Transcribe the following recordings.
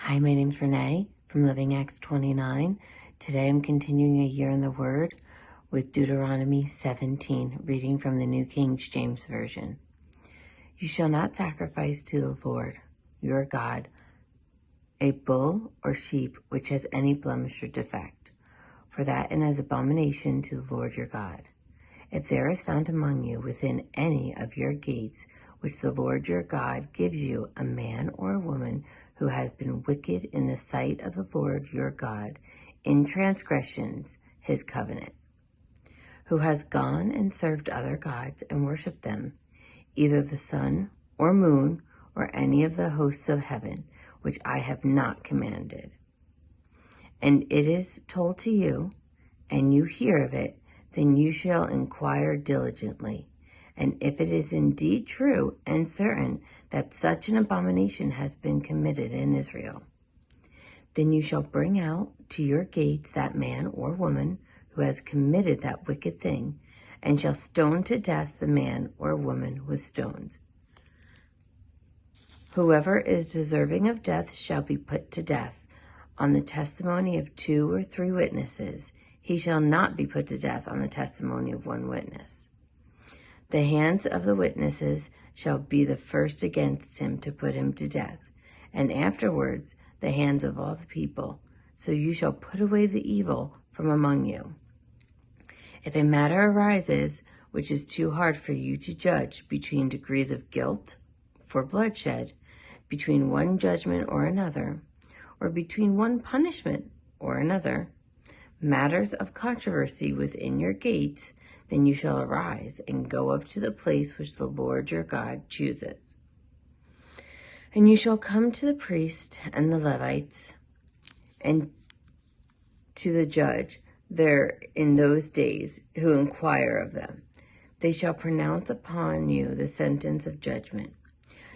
Hi, my name's Renee from Living Acts 29. Today I'm continuing a year in the Word with Deuteronomy 17, reading from the New King James Version. You shall not sacrifice to the Lord your God a bull or sheep which has any blemish or defect, for that is an abomination to the Lord your God. If there is found among you within any of your gates which the Lord your God gives you a man or a woman who has been wicked in the sight of the Lord your God in transgressions his covenant, who has gone and served other gods and worshipped them, either the sun or moon or any of the hosts of heaven, which I have not commanded, and it is told to you, and you hear of it, then you shall inquire diligently. And if it is indeed true and certain that such an abomination has been committed in Israel, then you shall bring out to your gates that man or woman who has committed that wicked thing, and shall stone to death the man or woman with stones. Whoever is deserving of death shall be put to death on the testimony of 2 or 3 witnesses. He shall not be put to death on the testimony of 1 witness. The hands of the witnesses shall be the first against him to put him to death, and afterwards the hands of all the people. So you shall put away the evil from among you. If a matter arises which is too hard for you to judge between degrees of guilt for bloodshed, between one judgment or another, or between one punishment or another, matters of controversy within your gates, then you shall arise and go up to the place which the Lord your God chooses. And you shall come to the priest and the Levites and to the judge there in those days who inquire of them. They shall pronounce upon you the sentence of judgment.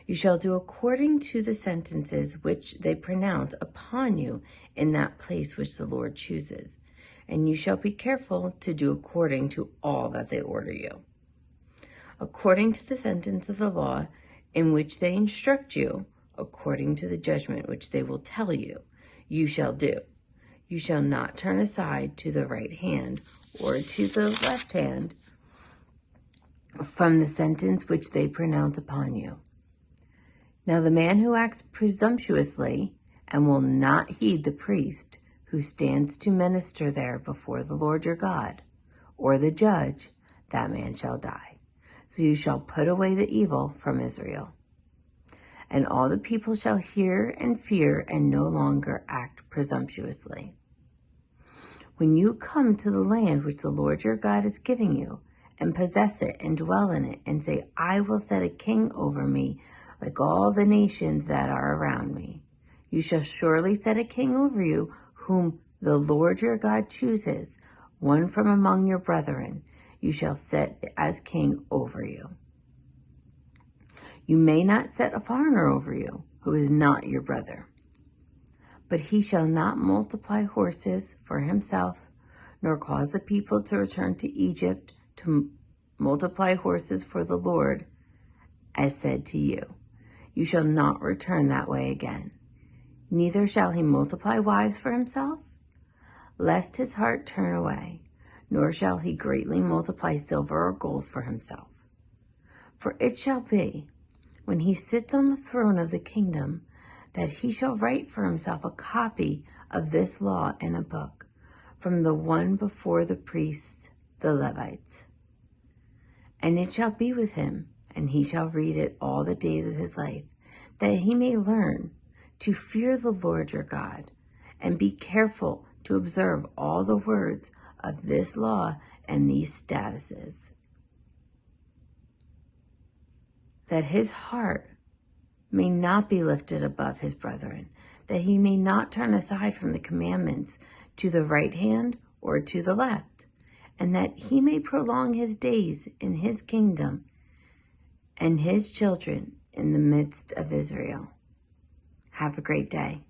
You shall do according to the sentences which they pronounce upon you in that place which the Lord chooses. And you shall be careful to do according to all that they order you. According to the sentence of the law in which they instruct you, according to the judgment which they will tell you, you shall do. You shall not turn aside to the right hand or to the left hand from the sentence which they pronounce upon you. Now the man who acts presumptuously and will not heed the priest who stands to minister there before the Lord your God, or the judge, that man shall die. So you shall put away the evil from Israel. And all the people shall hear and fear and no longer act presumptuously. When you come to the land which the Lord your God is giving you, and possess it and dwell in it, and say, I will set a king over me like all the nations that are around me. You shall surely set a king over you, whom the Lord your God chooses, one from among your brethren. You shall set as king over you. You may not set a foreigner over you, who is not your brother. But he shall not multiply horses for himself, nor cause the people to return to Egypt to multiply horses for the Lord, as said to you. You shall not return that way again. Neither shall he multiply wives for himself, lest his heart turn away, nor shall he greatly multiply silver or gold for himself. For it shall be, when he sits on the throne of the kingdom, that he shall write for himself a copy of this law in a book, from the one before the priests, the Levites. And it shall be with him, and he shall read it all the days of his life, that he may learn to fear the Lord your God, and be careful to observe all the words of this law and these statutes, that his heart may not be lifted above his brethren, that he may not turn aside from the commandments to the right hand or to the left, and that he may prolong his days in his kingdom and his children in the midst of Israel. Have a great day.